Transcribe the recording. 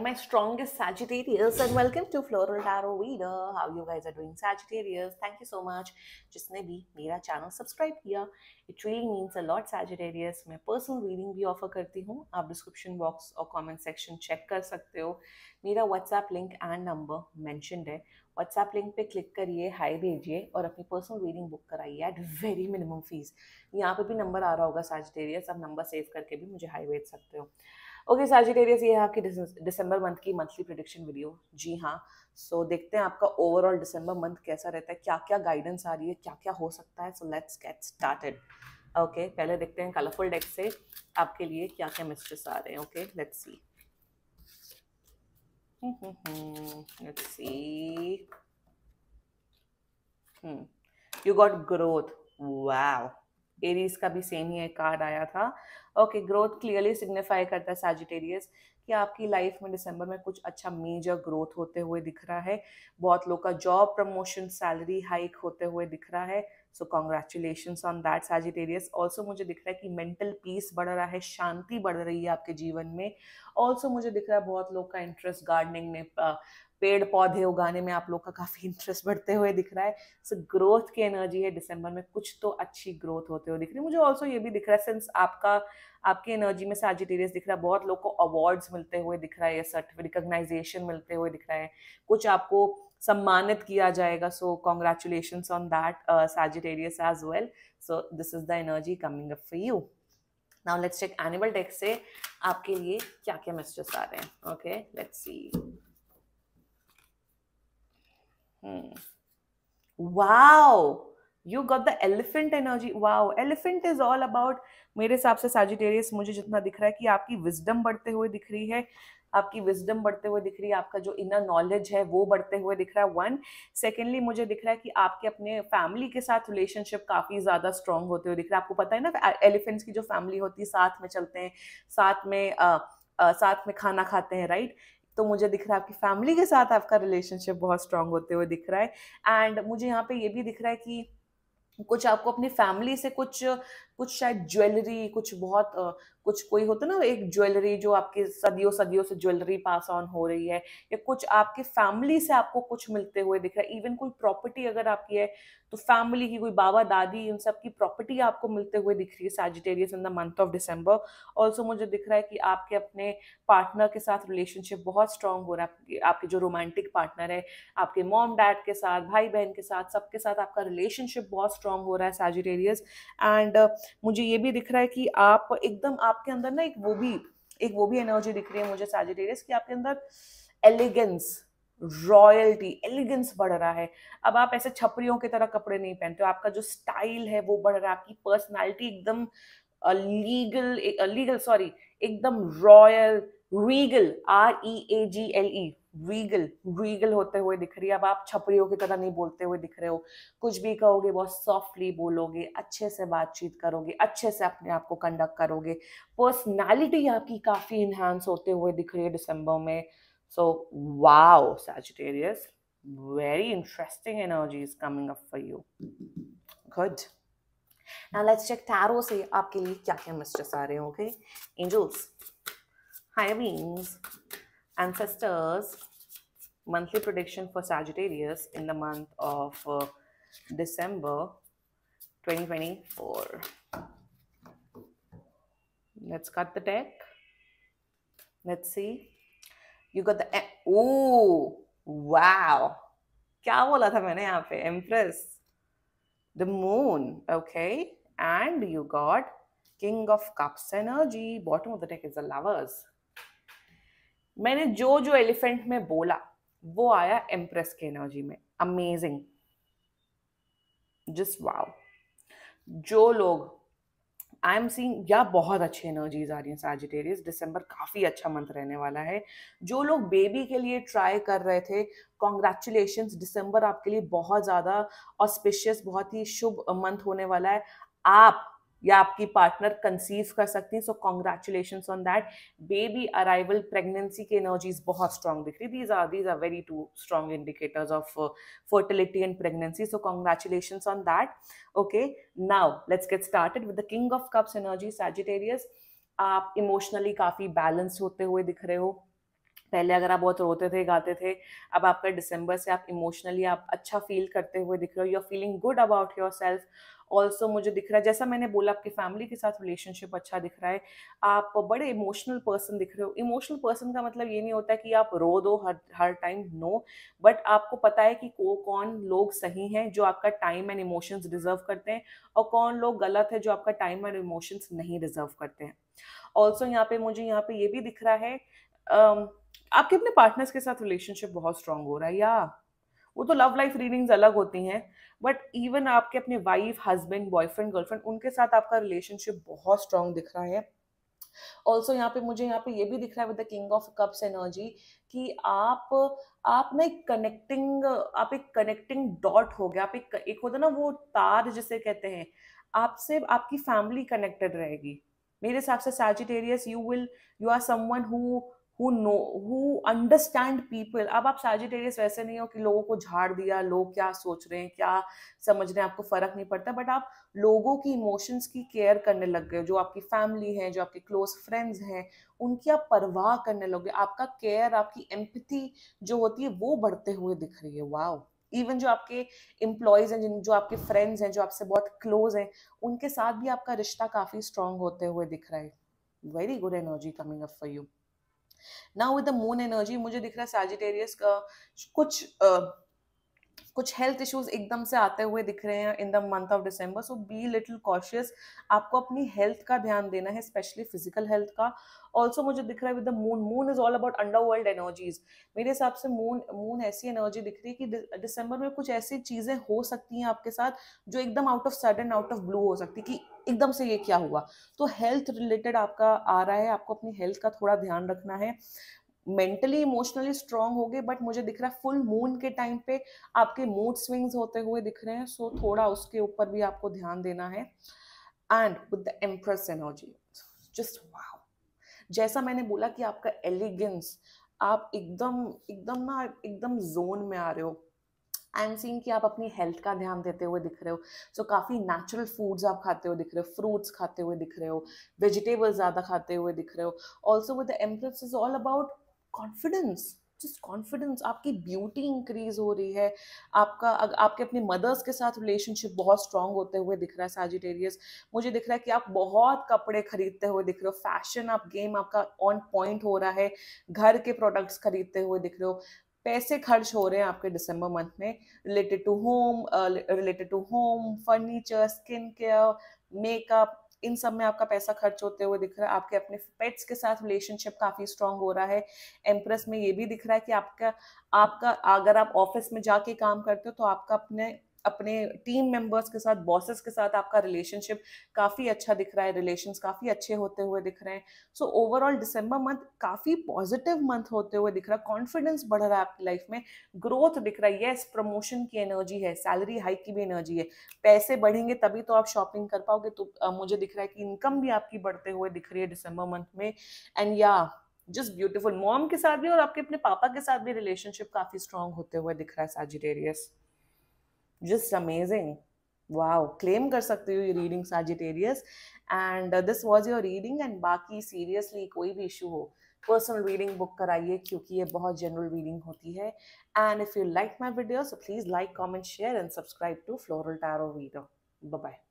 my strongest Sagittarius, and welcome to Floral Tarot Reader. How you guys are doing, Sagittarius? Thank you so much जिसने भी मेरा channel subscribe किया. It really means a lot, Sagittarius. मैं personal reading भी offer करती हूँ. आप description box और कमेंट सेक्शन चेक कर सकते हो. मेरा WhatsApp link and number mentioned है. व्हाट्सएप लिंक पे क्लिक करिए, हाई भेजिए और अपनी पर्सनल रीडिंग बुक कराइए एट वेरी मिनिमम फीस. यहाँ पे भी नंबर आ रहा होगा, Sagittarius. आप नंबर सेव करके भी मुझे हाई भेज सकते हो. ओके Sagittarius, ये है आपकी दिसंबर मंथ की मंथली प्रेडिक्शन वीडियो. जी हाँ, सो देखते हैं आपका ओवरऑल दिसंबर मंथ कैसा रहता है, क्या क्या गाइडेंस आ रही है, क्या क्या हो सकता है. So let's get started. Okay, पहले देखते हैं कलरफुल डेक से आपके लिए क्या क्या मैसेजेस आ रहे हैं. Okay, let's C. Let's see. You got growth. Wow, Aries का भी सेम ही एक कार्ड आया था. ओके, ग्रोथ क्लियरली सिग्निफाई करता है Sagittarius कि आपकी लाइफ में दिसंबर में कुछ अच्छा मेजर ग्रोथ होते हुए दिख रहा है. बहुत लोग का जॉब प्रमोशन, सैलरी हाइक होते हुए दिख रहा है. सो congratulations on that Sagittarius. Also मुझे दिख रहा है कि मेंटल पीस बढ़ रहा है, शांति बढ़ रही है आपके जीवन में. ऑल्सो मुझे दिख रहा है बहुत लोग का इंटरेस्ट गार्डनिंग में, पेड़ पौधे उगाने में आप लोग का काफी इंटरेस्ट बढ़ते हुए दिख रहा है. सो ग्रोथ की एनर्जी है दिसंबर में, कुछ तो अच्छी ग्रोथ होते हुए दिख रही है. मुझे ऑल्सो ये भी दिख रहा है, सिंस आपकी एनर्जी में Sagittarius दिख रहा है, बहुत लोग को अवार्ड्स मिलते हुए दिख रहा है, या सर्टिफिकेट रिकॉग्नाइजेशन मिलते हुए दिख रहा है, कुछ आपको सम्मानित किया जाएगा. So congratulations on that Sagittarius as well. So this is the energy coming up for you. Now let's check animal deck से आपके लिए क्या क्या मैसेजेस आ रहे हैं. Okay, let's see. Wow, you got the elephant energy. Wow, elephant is all about, मेरे हिसाब से Sagittarius मुझे जितना दिख रहा है कि आपकी विजडम बढ़ते हुए दिख रही है. आपकी विजडम बढ़ते हुए दिख रही है, आपका जो इनर नॉलेज है वो बढ़ते हुए दिख रहा है. वन, सेकेंडली मुझे दिख रहा है कि आपके अपने फैमिली के साथ रिलेशनशिप काफी ज्यादा स्ट्रांग होते हुए दिख रहा है. आपको पता है ना, एलिफेंट्स की जो फैमिली होती है साथ में चलते हैं, साथ में खाना खाते हैं, राइट. तो मुझे दिख रहा है आपकी फैमिली के साथ आपका रिलेशनशिप बहुत स्ट्रांग होते हुए दिख रहा है. एंड मुझे यहाँ पे ये भी दिख रहा है कि कुछ आपको अपनी फैमिली से कुछ कुछ शायद ज्वेलरी, कुछ बहुत कुछ कोई होता ना, एक ज्वेलरी जो आपकी सदियों सदियों से ज्वेलरी पास ऑन हो रही है, या कुछ आपकी फैमिली से आपको कुछ मिलते हुए दिख रहा है. इवन कोई प्रॉपर्टी अगर आपकी है तो फैमिली की कोई बाबा दादी, उन सब की प्रॉपर्टी आपको मिलते हुए दिख रही है Sagittarius in the month of December. Also मुझे दिख रहा है कि आपके अपने पार्टनर के साथ रिलेशनशिप बहुत स्ट्रांग हो रहा है. आपके जो रोमांटिक पार्टनर है, आपके मॉम डैड के साथ, भाई बहन के साथ, सबके साथ आपका रिलेशनशिप बहुत स्ट्रांग हो रहा है Sagittarius. एंड मुझे ये भी दिख रहा है कि आप एकदम, आपके अंदर ना एक वो भी एनर्जी दिख रही है मुझे Sagittarius कि आपके अंदर एलिगेंस, रॉयल्टी, एलिगेंस बढ़ रहा है. अब आप ऐसे छपरियों की तरह कपड़े नहीं पहनते हो, आपका जो स्टाइल है वो बढ़ रहा है. आपकी पर्सनालिटी एकदम एकदम रॉयल, रीगल, REAGLE, रीगल होते हुए दिख रही है. अब आप छपरियों की तरह नहीं बोलते हुए दिख रहे हो. कुछ भी कहोगे बहुत सॉफ्टली बोलोगे, अच्छे से बातचीत करोगे, अच्छे से अपने आप को कंडक्ट करोगे. पर्सनालिटी आपकी काफी इनहांस होते हुए दिख रही है दिसंबर में. So wow Sagittarius, very interesting energy is coming up for you. Good. Now let's check tarot से आपके लिए क्या क्या मैसेजेस आ रहे हैं. Okay, angels, higher beings, ancestors, monthly prediction for Sagittarius in the month of December 2024. Let's cut the deck. Let's see. You got the wow, क्या बोला था मैंने यहाँ पे? Empress, the moon. Okay, and you got King of Cups energy. Bottom of the deck is the Lovers. मैंने जो elephant में बोला वो आया एम्प्रेस की एनर्जी में. Amazing, just wow. जो लोग आई एम सीइंग, या बहुत अच्छी एनर्जीज आ रही हैं Sagittarius. दिसंबर काफी अच्छा मंथ रहने वाला है. जो लोग बेबी के लिए ट्राई कर रहे थे, कॉन्ग्रेचुलेशंस. दिसंबर आपके लिए बहुत ज्यादा ऑस्पिशियस, बहुत ही शुभ मंथ होने वाला है. आप या आपकी पार्टनर कंसीव कर सकती हैं. So congratulations on that. Baby arrival, pregnancy की एनर्जीज बहुत स्ट्रांग दिख रही. These are very two strong indicators of fertility and pregnancy. So congratulations on that. Okay, now let's get started with the King of Cups energy Sagittarius. आप emotionally काफी balance होते हुए दिख रहे हो. पहले अगर आप बहुत रोते थे, गाते थे, अब आपका दिसंबर से आप इमोशनली आप अच्छा फ़ील करते हुए दिख रहे हो, you are feeling good about yourself. Also मुझे दिख रहा है, जैसा मैंने बोला, आपकी फैमिली के साथ रिलेशनशिप अच्छा दिख रहा है। आप बड़े इमोशनल पर्सन दिख रहे हो। इमोशनल पर्सन का मतलब ये नहीं होता कि आप रो दो हर हर टाइम, नो। बट आपको पता है कि कौन लोग सही हैं, जो आपका टाइम एंड इमोशंस डिज़र्व करते हैं, और कौन लोग गलत है, जो आपका टाइम एंड इमोशंस नहीं डिज़र्व करते हैं। ऑल्सो यहाँ पे मुझे यहाँ पे ये भी दिख रहा है, आपके अपने पार्टनर्स के साथ रिलेशनशिप बहुत स्ट्रांग हो रहा है, या वो तो लव लाइफ रीडिंग्स अलग होती हैं, बट इवन आपके अपने वाइफ, हस्बैंड, बॉयफ्रेंड, गर्लफ्रेंड, उनके साथ आपका रिलेशनशिप बहुत स्ट्रांग दिख रहा है। ऑल्सो यहाँ पे मुझे यहाँ पे ये भी दिख रहा है with the king of cups energy, कि आप ना एक कनेक्टिंग डॉट हो गया, आप एक होता ना वो तार जिसे कहते हैं, आपसे आपकी फैमिली कनेक्टेड रहेगी। मेरे हिसाब से Sagittarius, you are someone who understand people. अब आप सैजिटेरियस वैसे नहीं हो कि लोगों को झाड़ दिया, लोग क्या सोच रहे हैं, क्या समझ रहे हैं, आपको फर्क नहीं पड़ता, बट आप लोगों की इमोशंस की केयर करने लग गए। जो आपकी फैमिली है, जो आपके क्लोज फ्रेंड्स हैं, उनकी आप परवाह करने लगे। आपका केयर, आपकी एम्पैथी जो होती है, वो बढ़ते हुए दिख रही है। वाओ! इवन जो आपके एम्प्लॉयज हैं, जो आपके फ्रेंड्स हैं, जो आपसे बहुत क्लोज हैं, उनके साथ भी आपका रिश्ता काफी स्ट्रांग होते हुए दिख रहा है। Very good energy coming up for you. Now with the moon energy मुझे दिख रहा है सैजिटेरियस का कुछ कुछ हेल्थ इश्यूज एकदम से आते हुए दिख रहे हैं in the month of December, so be little cautious. आपको अपनी हेल्थ का ध्यान देना है, स्पेशली फिजिकल हेल्थ का। ऑल्सो मुझे दिख रहा है with the moon is all about underworld energies. मेरे हिसाब से मून ऐसी एनर्जी दिख रही है कि दिसंबर में कुछ ऐसी चीजें हो सकती हैं आपके साथ जो एकदम out of sudden, out of blue हो सकती है, कि एकदम से ये क्या हुआ। तो हेल्थ रिलेटेड आपका आ रहा है, आपको अपनी हेल्थ का थोड़ा ध्यान रखना है। मेंटली इमोशनली स्ट्रांग हो गए, बट मुझे दिख रहा है फुल मून के टाइम पे आपके मूड स्विंग्स होते हुए दिख रहे हैं, सो थोड़ा उसके ऊपर भी आपको ध्यान देना है। And with the empress energy, just wow! जैसा मैंने बोला कि आपका एलिगेंस, आप एकदम एकदम ना एकदम जोन में आ रहे हो। आई एम सीइंग कि आप अपनी हेल्थ का ध्यान देते हुए दिख रहे हो, सो काफ़ी नेचुरल फूड्स आप खाते हुए दिख रहे हो, फ्रूट्स खाते हुए दिख रहे हो, वेजिटेबल्स ज़्यादा खाते हुए दिख रहे हो। Also with the empress is all about confidence, just confidence. आपकी ब्यूटी इंक्रीज हो रही है। आपके अपने मदर्स के साथ रिलेशनशिप बहुत स्ट्रांग होते हुए दिख रहा है सैजिटेरियस। मुझे दिख रहा है कि आप बहुत कपड़े खरीदते हुए दिख रहे हो, फैशन आप गेम आपका ऑन पॉइंट हो रहा है, घर के प्रोडक्ट्स खरीदते हुए दिख रहे हो। पैसे खर्च हो रहे हैं आपके दिसंबर मंथ में related to home furniture, skin care, makeup, इन सब में आपका पैसा खर्च होते हुए दिख रहा है। आपके अपने पेट्स के साथ रिलेशनशिप काफी स्ट्रांग हो रहा है। एम्प्रेस में ये भी दिख रहा है कि आपका आपका अगर आप ऑफिस में जाके काम करते हो, तो आपका अपने अपने टीम मेंबर्स के साथ, बॉसेस के साथ आपका रिलेशनशिप काफी अच्छा दिख रहा है, रिलेशंस काफी अच्छे होते हुए दिख रहे हैं। सो ओवरऑल दिसंबर मंथ काफी पॉजिटिव मंथ होते हुए दिख रहा है। कॉन्फिडेंस बढ़ रहा है आपकी लाइफ में, ग्रोथ दिख रहा है। यस, प्रमोशन की एनर्जी है, सैलरी हाइक की भी एनर्जी है। पैसे बढ़ेंगे तभी तो आप शॉपिंग कर पाओगे। तो मुझे दिख रहा है कि इनकम भी आपकी बढ़ते हुए दिख रही है दिसंबर मंथ में। एंड या, जस्ट ब्यूटीफुल। मॉम के साथ भी और आपके अपने पापा के साथ भी रिलेशनशिप काफी स्ट्रांग होते हुए दिख रहा है Sagittarius. Just amazing. Wow! Claim कर सकते हो ये reading Sagittarius. And this was your reading. And बाकी सीरियसली कोई भी इशू हो, पर्सनल रीडिंग बुक कराइए, क्योंकि ये बहुत जनरल रीडिंग होती है। And if you like my video, so please like, comment, share and subscribe to floral tarot reader. Bye bye.